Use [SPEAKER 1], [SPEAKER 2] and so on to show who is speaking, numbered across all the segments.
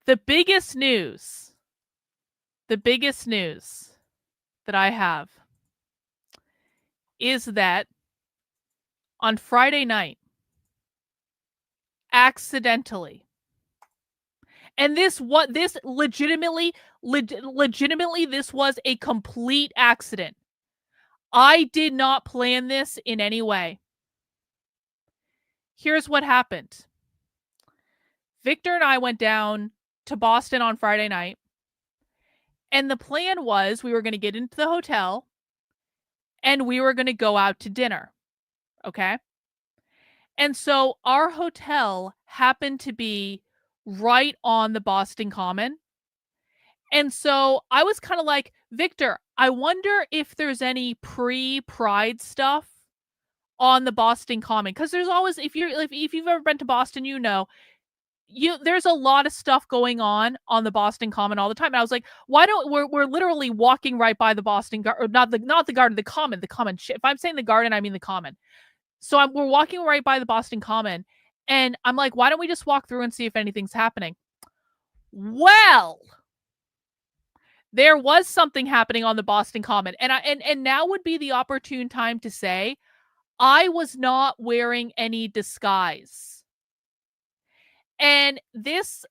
[SPEAKER 1] The biggest news that I have is that on Friday night, accidentally, and this legitimately, this was a complete accident. I did not plan this in any way. Here's what happened. Victor and I went down to Boston on Friday night, and the plan was we were going to get into the hotel and we were going to go out to dinner. Okay? And so our hotel happened to be right on the Boston Common. And so I was kind of like, Victor, I wonder if there's any pre-Pride stuff on the Boston Common, because there's always, if you've ever been to Boston, you know, there's a lot of stuff going on the Boston Common all the time. And I was like, why don't we're literally walking right by the Boston Garden, not the garden, the Common. If I'm saying the garden, I mean the Common. So we're walking right by the Boston Common, and I'm like, why don't we just walk through and see if anything's happening? Well, there was something happening on the Boston Common, and now would be the opportune time to say I was not wearing any disguise. And this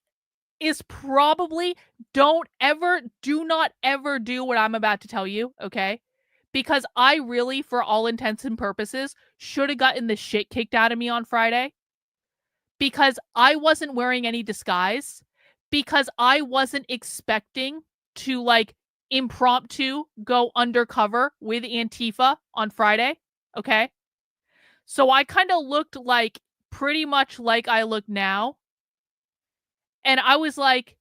[SPEAKER 1] is probably, do not ever do what I'm about to tell you, okay? Because I really, for all intents and purposes, should have gotten the shit kicked out of me on Friday. Because I wasn't wearing any disguise. Because I wasn't expecting to, like, impromptu go undercover with Antifa on Friday, okay? So I kind of looked like, pretty much like I look now. And I was like,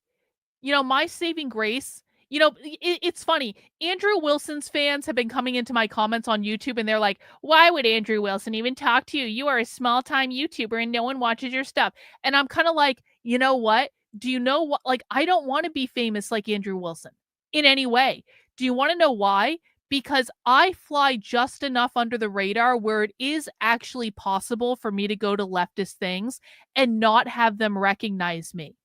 [SPEAKER 1] you know, my saving grace, you know, it's funny. Andrew Wilson's fans have been coming into my comments on YouTube, and they're like, why would Andrew Wilson even talk to you? You are a small-time YouTuber and no one watches your stuff. And I'm kind of like, you know what? Do you know what? Like, I don't want to be famous like Andrew Wilson in any way. Do you want to know why? Because I fly just enough under the radar where it is actually possible for me to go to leftist things and not have them recognize me.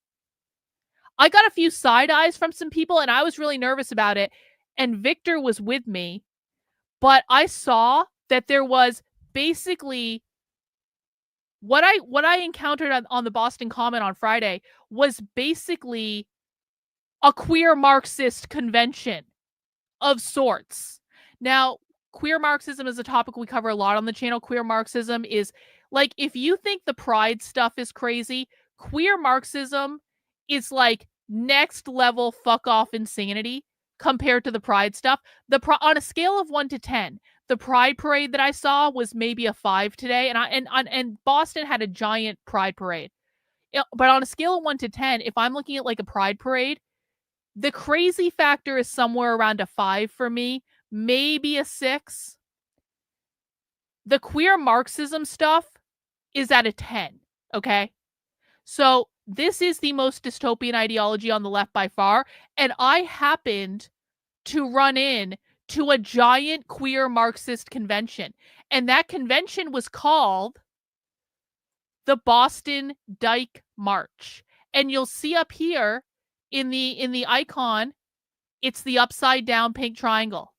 [SPEAKER 1] I got a few side eyes from some people, and I was really nervous about it. And Victor was with me, but I saw that there was basically what I encountered on the Boston Common on Friday was basically a queer Marxist convention of sorts. Now, queer Marxism is a topic we cover a lot on the channel. Queer Marxism is, like, if you think the Pride stuff is crazy, queer Marxism is like next level fuck off insanity compared to the Pride stuff. On a scale of 1 to 10, the Pride parade that I saw was maybe a 5 today, and Boston had a giant Pride parade. But on a scale of 1 to 10, if I'm looking at like a Pride parade, the crazy factor is somewhere around a 5 for me, maybe a 6. The queer Marxism stuff is at a 10, okay? So this is the most dystopian ideology on the left by far, and I happened to run in to a giant queer Marxist convention, and that convention was called the Boston Dyke March. And you'll see up here in the icon, it's the upside down pink triangle.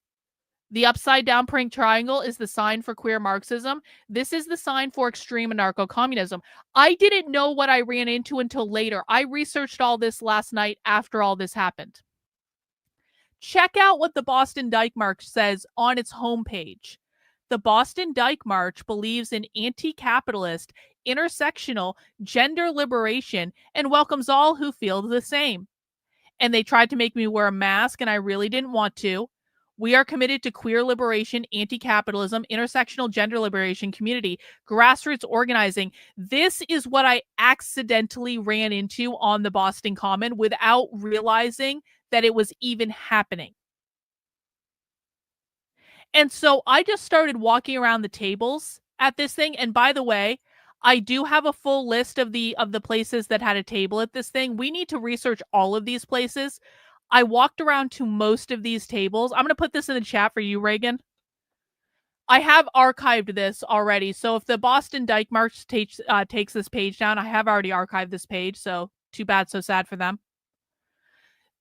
[SPEAKER 1] The upside down pink triangle is the sign for queer Marxism. This is the sign for extreme anarcho-communism. I didn't know what I ran into until later. I researched all this last night after all this happened. Check out what the Boston Dyke March says on its homepage. The Boston Dyke March believes in anti-capitalist, intersectional, gender liberation, and welcomes all who feel the same. And they tried to make me wear a mask, and I really didn't want to. We are committed to queer liberation, anti-capitalism, intersectional gender liberation, community, grassroots organizing. This is what I accidentally ran into on the Boston Common without realizing that it was even happening. And so I just started walking around the tables at this thing. And by the way, I do have a full list of the places that had a table at this thing. We need to research all of these places. I walked around to most of these tables. I'm going to put this in the chat for you, Reagan. I have archived this already. So if the Boston Dyke March takes this page down, I have already archived this page. So too bad, so sad for them.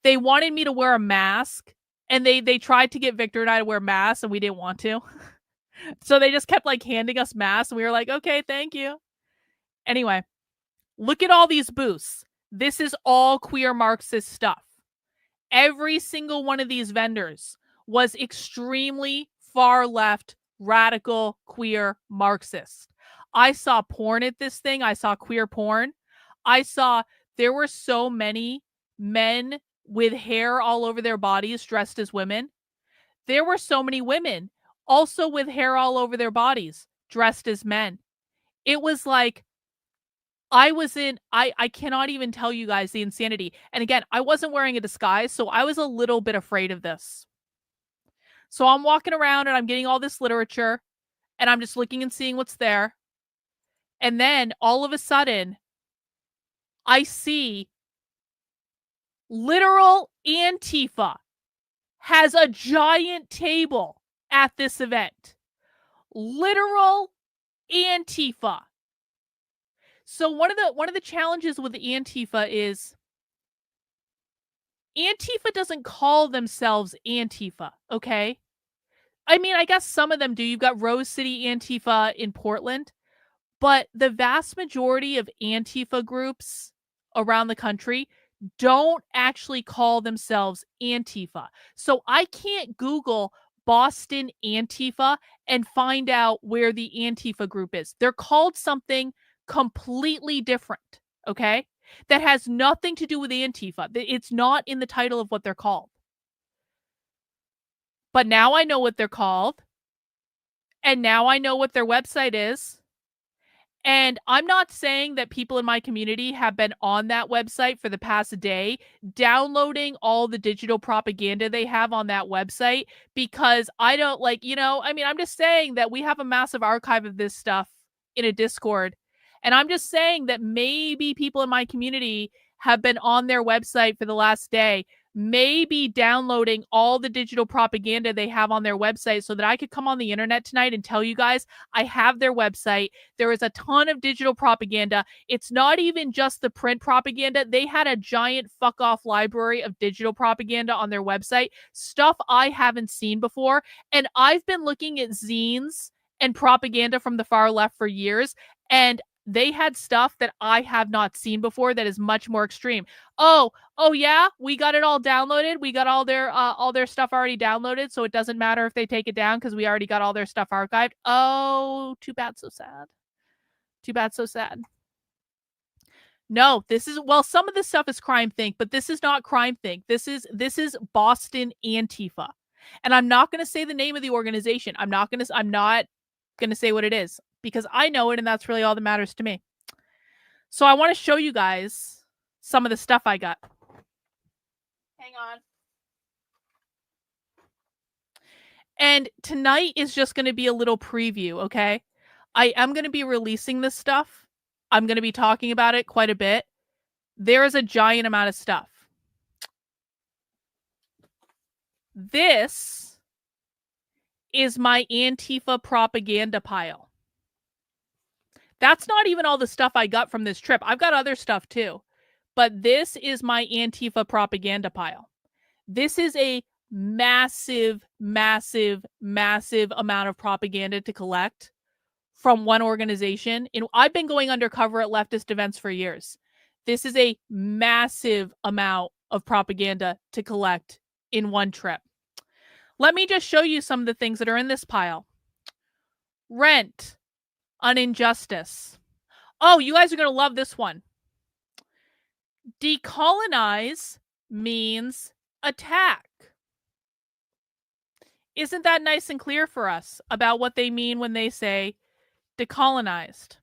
[SPEAKER 1] They wanted me to wear a mask, and they tried to get Victor and I to wear masks, and we didn't want to. So they just kept like handing us masks, and we were like, okay, thank you. Anyway, look at all these booths. This is all queer Marxist stuff. Every single one of these vendors was extremely far left, radical, queer Marxist. I saw porn at this thing. I saw queer porn. There were so many men with hair all over their bodies dressed as women. There were so many women also with hair all over their bodies dressed as men. It was like, I cannot even tell you guys the insanity. And again, I wasn't wearing a disguise, so I was a little bit afraid of this. So I'm walking around and I'm getting all this literature and I'm just looking and seeing what's there. And then all of a sudden, I see literal Antifa has a giant table at this event. Literal Antifa. So one of the challenges with Antifa is Antifa doesn't call themselves Antifa, okay? I mean, I guess some of them do. You've got Rose City Antifa in Portland, but the vast majority of Antifa groups around the country don't actually call themselves Antifa. So I can't Google Boston Antifa and find out where the Antifa group is. They're called something completely different, okay? That has nothing to do with Antifa. It's not in the title of what they're called. But now I know what they're called. And now I know what their website is. And I'm not saying that people in my community have been on that website for the past day, downloading all the digital propaganda they have on that website, because I don't I'm just saying that we have a massive archive of this stuff in a Discord. And I'm just saying that maybe people in my community have been on their website for the last day, maybe downloading all the digital propaganda they have on their website so that I could come on the internet tonight and tell you guys I have their website. There is a ton of digital propaganda. It's not even just the print propaganda. They had a giant fuck off library of digital propaganda on their website, stuff I haven't seen before. And I've been looking at zines and propaganda from the far left for years, and they had stuff that I have not seen before that is much more extreme. Oh yeah, we got it all downloaded. We got all their stuff already downloaded, so it doesn't matter if they take it down because we already got all their stuff archived. Oh, too bad, so sad. Too bad, so sad. No, some of this stuff is Crime Think, but this is not Crime Think. This is Boston Antifa. And I'm not going to say the name of the organization. I'm not going to say what it is, because I know it, and that's really all that matters to me. So I want to show you guys some of the stuff I got. Hang on. And tonight is just going to be a little preview, okay? I am going to be releasing this stuff. I'm going to be talking about it quite a bit. There is a giant amount of stuff. This is my Antifa propaganda pile. That's not even all the stuff I got from this trip. I've got other stuff too. But this is my Antifa propaganda pile. This is a massive, massive, massive amount of propaganda to collect from one organization. I've been going undercover at leftist events for years. This is a massive amount of propaganda to collect in one trip. Let me just show you some of the things that are in this pile. Rent. On injustice. Oh, you guys are going to love this one. Decolonize means attack. Isn't that nice and clear for us about what they mean when they say decolonized?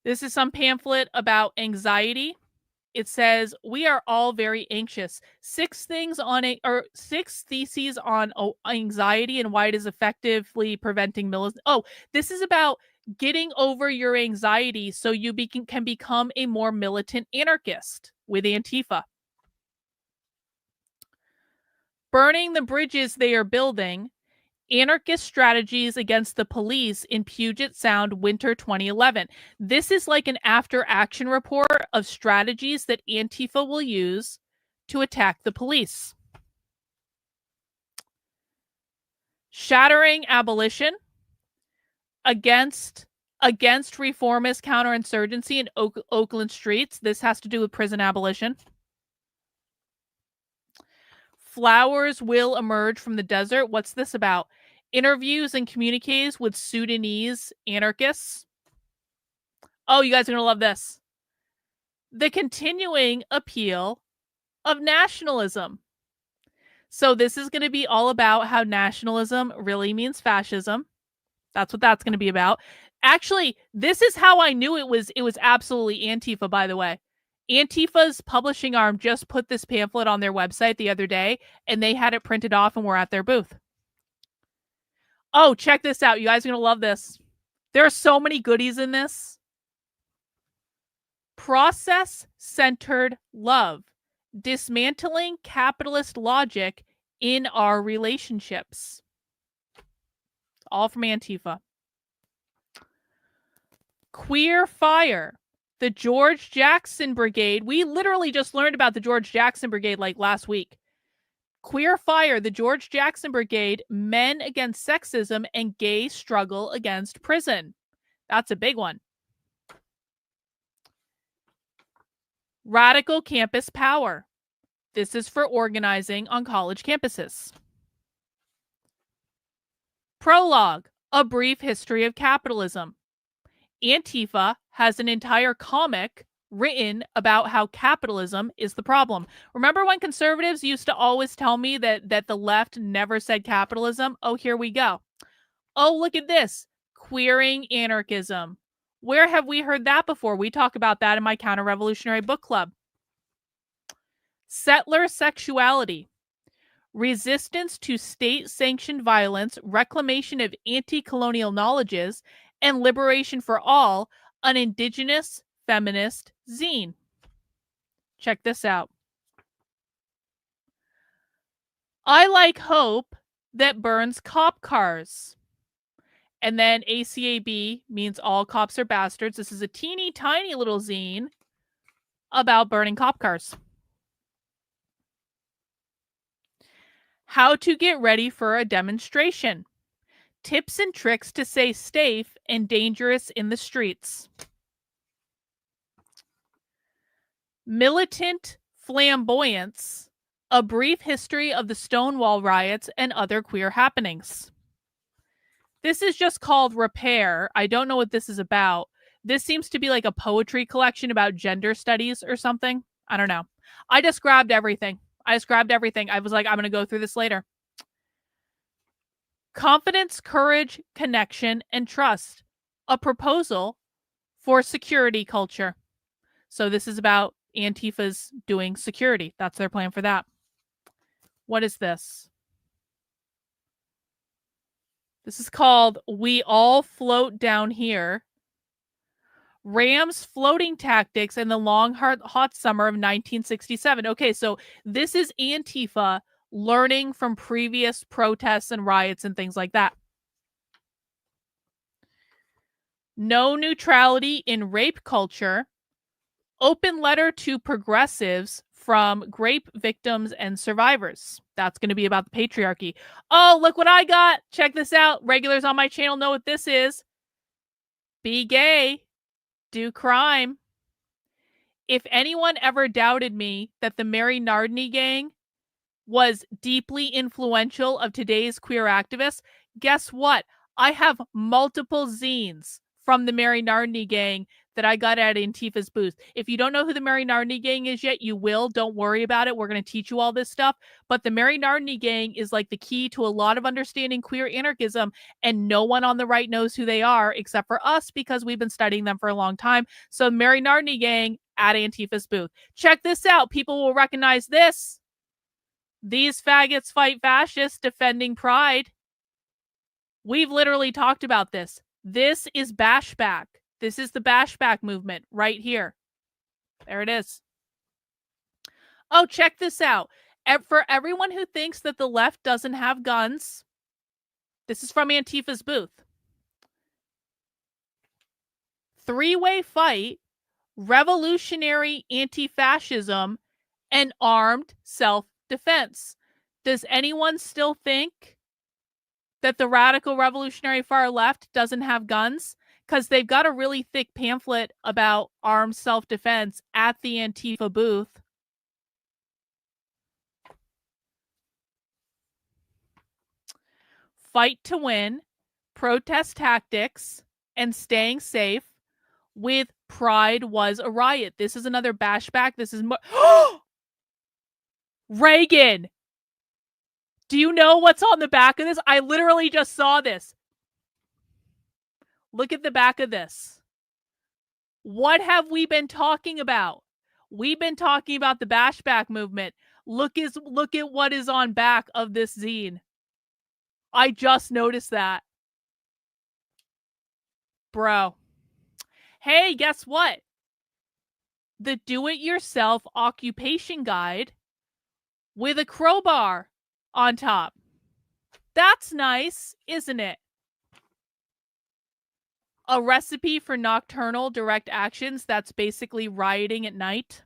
[SPEAKER 1] This is some pamphlet about anxiety. It says, we are all very anxious. 6 theses on anxiety and why it is effectively preventing militancy. Oh, this is about getting over your anxiety so you can become a more militant anarchist with Antifa. Burning the bridges they are building Anarchist strategies against the police in Puget Sound, winter 2011. This is like an after-action report of strategies that Antifa will use to attack the police. Shattering abolition against reformist counterinsurgency in Oakland streets. This has to do with prison abolition. Flowers will emerge from the desert. What's this about? Interviews and communiques with Sudanese anarchists. Oh, you guys are going to love this. The continuing appeal of nationalism. So this is going to be all about how nationalism really means fascism. That's what that's going to be about. Actually, this is how I knew it was absolutely Antifa, by the way. Antifa's publishing arm just put this pamphlet on their website the other day, and they had it printed off and were at their booth. Oh, check this out. You guys are going to love this. There are so many goodies in this. Process-centered love. Dismantling capitalist logic in our relationships. All from Antifa. Queer Fire. The George Jackson Brigade. We literally just learned about the George Jackson Brigade like last week. Queer Fire, the George Jackson Brigade, Men Against Sexism and Gay Struggle Against Prison. That's a big one. Radical Campus Power. This is for organizing on college campuses. Prologue, A Brief History of Capitalism. Antifa has an entire comic written about how capitalism is the problem. Remember when conservatives used to always tell me that the left never said capitalism? Oh, here we go. Oh, look at this. Queering anarchism. Where have we heard that before? We talk about that in my counter-revolutionary book club. Settler sexuality. Resistance to state-sanctioned violence, reclamation of anti-colonial knowledges, and liberation for all, an indigenous feminist zine. Check this out. I like hope that burns cop cars. And then ACAB means all cops are bastards. This is a teeny tiny little zine about burning cop cars. How to get ready for a demonstration. Tips and tricks to stay safe and dangerous in the streets. Militant flamboyance. A brief history of the Stonewall riots and other queer happenings. This is just called Repair. I don't know what this is about. This seems to be like a poetry collection about gender studies or something. I don't know. I just grabbed everything. I was like, I'm going to go through this later. Confidence, courage, connection, and trust. A proposal for security culture. So this is about Antifa's doing security. That's their plan for that. What is this? This is called We All Float Down Here. Ram's floating tactics in the long, hot summer of 1967. Okay, so this is Antifa learning from previous protests and riots and things like that. No neutrality in rape culture. Open letter to progressives from rape victims and survivors. That's going to be about the patriarchy. Oh, look what I got. Check this out. Regulars on my channel know what this is. Be gay. Do crime. If anyone ever doubted me that the Mary Nardini gang was deeply influential of today's queer activists, guess what? I have multiple zines from the Mary Nardini gang that I got at Antifa's booth. If you don't know who the Mary Nardini gang is yet, you will. Don't worry about it. We're going to teach you all this stuff. But the Mary Nardini gang is like the key to a lot of understanding queer anarchism, and no one on the right knows who they are except for us because we've been studying them for a long time. So Mary Nardini gang at Antifa's booth. Check this out. People will recognize this. These faggots fight fascists defending pride. We've literally talked about this. This is Bashback. This is the Bashback movement right here. There it is. Oh, check this out. For everyone who thinks that the left doesn't have guns, This is from Antifa's booth. Three-way fight, revolutionary anti-fascism, and armed self-defense. Does anyone still think that the radical revolutionary far left doesn't have guns? Because they've got a really thick pamphlet about armed self-defense at the Antifa booth. Fight to win, protest tactics, and staying safe with pride was a riot. This is another bashback. This is Reagan. Do you know what's on the back of this? I literally just saw this. Look at the back of this. What have we been talking about? We've been talking about the bashback movement. Look at what is on back of this zine. I just noticed that. Bro. Hey, guess what? The do-it-yourself occupation guide with a crowbar on top. That's nice, isn't it? A recipe for nocturnal direct actions. That's basically rioting at night.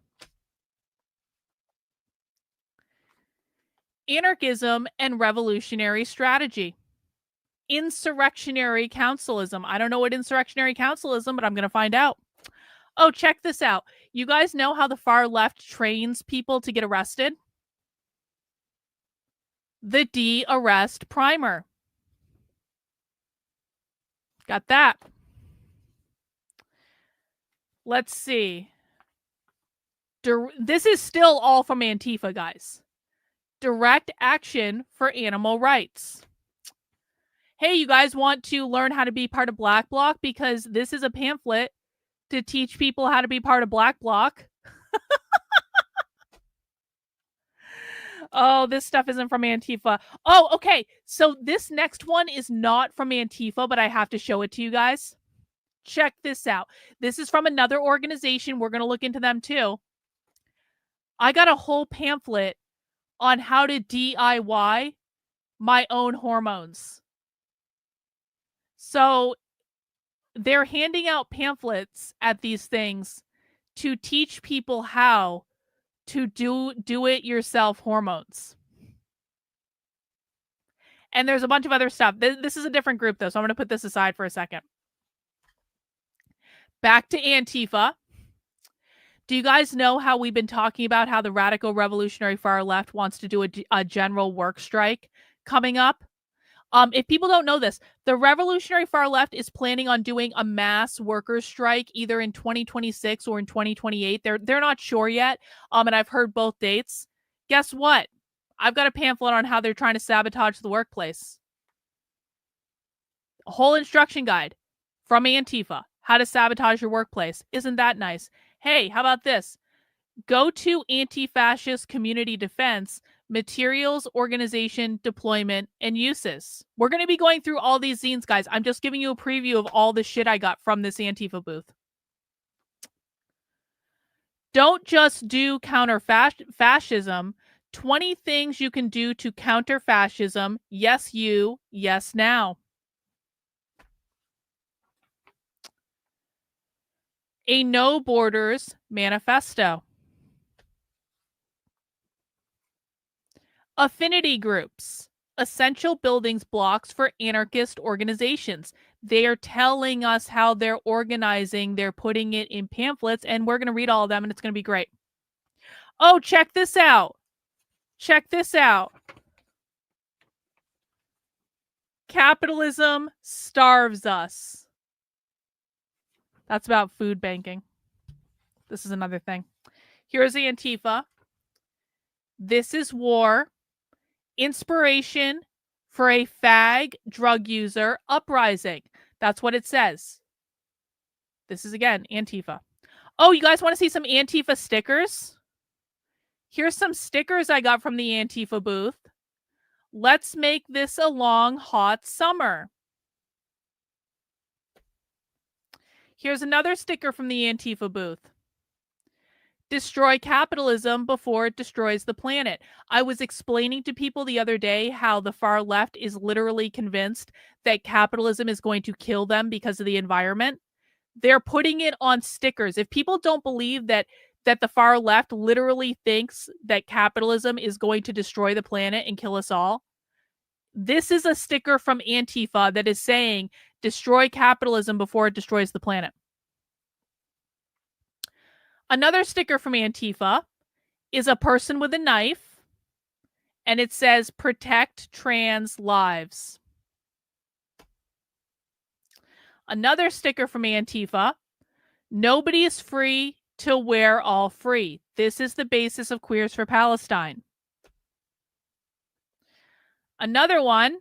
[SPEAKER 1] Anarchism and revolutionary strategy. Insurrectionary councilism. I don't know what insurrectionary councilism, but I'm going to find out. Oh, check this out. You guys know how the far left trains people to get arrested? The de-arrest primer. Got that. Let's see. This is still all from Antifa, guys. Direct action for animal rights. Hey, you guys want to learn how to be part of Black Bloc? Because this is a pamphlet to teach people how to be part of Black Bloc. Oh, this stuff isn't from Antifa. Oh, okay. So this next one is not from Antifa, but I have to show it to you guys. Check this out. This is from another organization. We're going to look into them too. I got a whole pamphlet on how to DIY my own hormones. So they're handing out pamphlets at these things to teach people how to do it yourself hormones. And there's a bunch of other stuff. This is a different group though, so I'm going to put this aside for a second. Back to Antifa. Do you guys know how we've been talking about how the radical revolutionary far left wants to do a general work strike coming up? If people don't know this, the revolutionary far left is planning on doing a mass workers' strike either in 2026 or in 2028. They're not sure yet. And I've heard both dates. Guess what? I've got a pamphlet on how they're trying to sabotage the workplace. A whole instruction guide from Antifa. How to sabotage your workplace. Isn't that nice? Hey, how about this? Go to Anti-Fascist Community Defense, Materials, Organization, Deployment, and Uses. We're going to be going through all these zines, guys. I'm just giving you a preview of all the shit I got from this Antifa booth. Don't just do counter-fascism. 20 things you can do to counter fascism. Yes, you. Yes, now. A No Borders Manifesto. Affinity groups. Essential building blocks for anarchist organizations. They are telling us how they're organizing. They're putting it in pamphlets, and we're going to read all of them, and it's going to be great. Oh, check this out. Check this out. Capitalism starves us. That's about food banking. This is another thing. Here's Antifa. This is war. Inspiration for a fag drug user uprising. That's what it says. This is, again, Antifa. Oh, you guys want to see some Antifa stickers? Here's some stickers I got from the Antifa booth. Let's make this a long, hot summer. Here's another sticker from the Antifa booth. Destroy capitalism before it destroys the planet. I was explaining to people the other day how the far left is literally convinced that capitalism is going to kill them because of the environment. They're putting it on stickers. If people don't believe that the far left literally thinks that capitalism is going to destroy the planet and kill us all, this is a sticker from Antifa that is saying destroy capitalism before it destroys the planet. Another sticker from Antifa is a person with a knife, and it says protect trans lives. Another sticker from Antifa, nobody is free till we're all free. This is the basis of Queers for Palestine. Another one,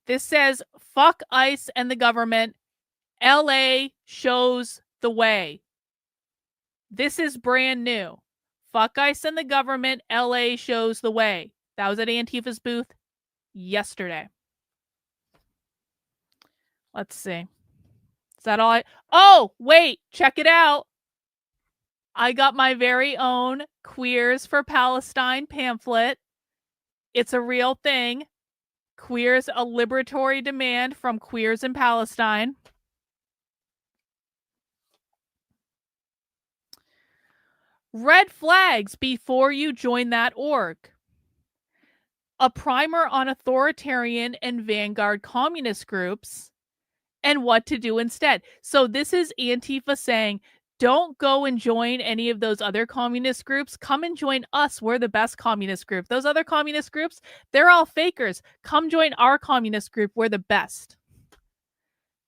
[SPEAKER 1] this says fuck ICE and the government, LA shows the way. This is brand new. Fuck ICE and the government, LA shows the way. That was at Antifa's booth yesterday. Let's see. Is that all Oh, wait, check it out. I got my very own Queers for Palestine pamphlet. It's a real thing. Queers, a liberatory demand from Queers in Palestine. Red flags before you join that org. A primer on authoritarian and vanguard communist groups and what to do instead. So this is Antifa saying, don't go and join any of those other communist groups. Come and join us. We're the best communist group. Those other communist groups, they're all fakers. Come join our communist group. We're the best.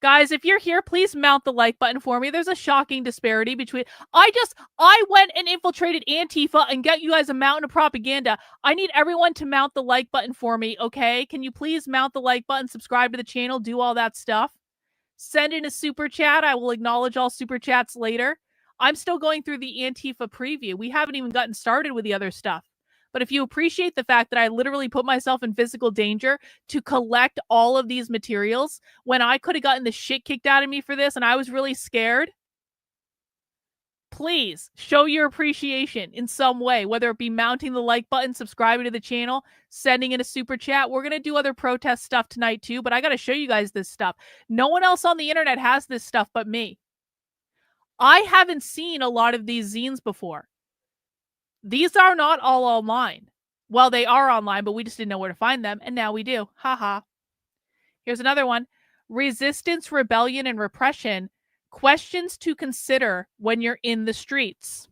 [SPEAKER 1] Guys, if you're here, please mount the like button for me. There's a shocking disparity between... I went and infiltrated Antifa and got you guys a mountain of propaganda. I need everyone to mount the like button for me, okay? Can you please mount the like button, subscribe to the channel, do all that stuff? Send in a super chat. I will acknowledge all super chats later. I'm still going through the Antifa preview. We haven't even gotten started with the other stuff. But if you appreciate the fact that I literally put myself in physical danger to collect all of these materials when I could have gotten the shit kicked out of me for this and I was really scared, please show your appreciation in some way, whether it be mounting the like button, subscribing to the channel, sending in a super chat. We're going to do other protest stuff tonight too, but I got to show you guys this stuff. No one else on the internet has this stuff but me. I haven't seen a lot of these zines before. These are not all online. Well, they are online, but we just didn't know where to find them, and now we do. Haha. Here's another one. Resistance, rebellion, and repression. Questions to consider when you're in the streets.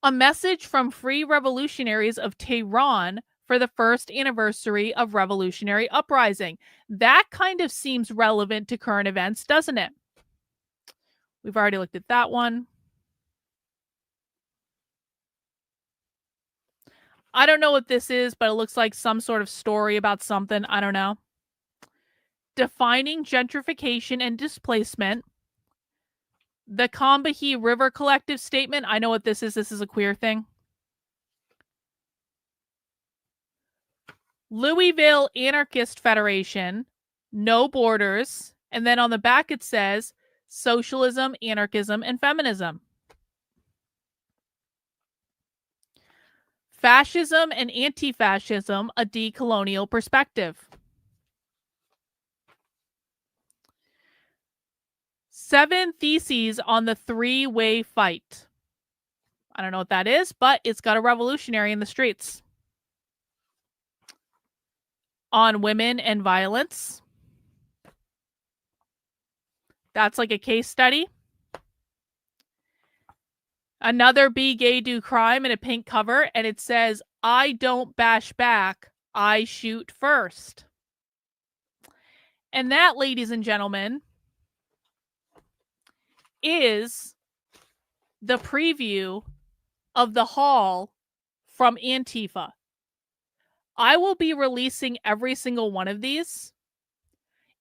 [SPEAKER 1] A message from Free Revolutionaries of Tehran for the first anniversary of Revolutionary Uprising. That kind of seems relevant to current events, doesn't it? We've already looked at that one. I don't know what this is, but it looks like some sort of story about something. I don't know. Defining gentrification and displacement. The Combahee River Collective Statement. I know what this is. This is a queer thing. Louisville Anarchist Federation. No borders. And then on the back it says socialism, anarchism, and feminism. Fascism and anti-fascism, a decolonial perspective. 7 theses on the three-way fight. I don't know what that is, but it's got a revolutionary in the streets. On women and violence. That's like a case study. Another Be Gay, Do Crime in a pink cover, and it says, I don't bash back, I shoot first. And that, ladies and gentlemen, is the preview of the haul from Antifa. I will be releasing every single one of these.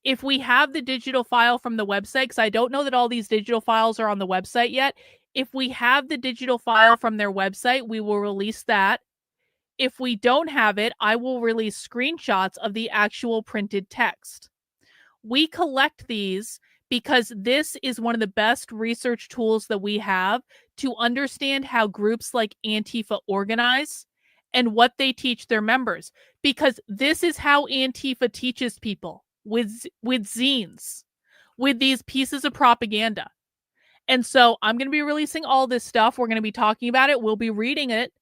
[SPEAKER 1] If we have the digital file from the website, because I don't know that all these digital files are on the website yet. If we have the digital file from their website, we will release that. If we don't have it, I will release screenshots of the actual printed text. We collect these because this is one of the best research tools that we have to understand how groups like Antifa organize and what they teach their members. Because this is how Antifa teaches people, with zines, with these pieces of propaganda. And so I'm going to be releasing all this stuff. We're going to be talking about it. We'll be reading it.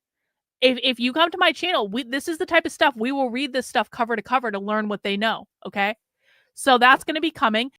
[SPEAKER 1] If you come to my channel, this is the type of stuff we will read this stuff cover to cover to learn what they know. Okay. So that's going to be coming.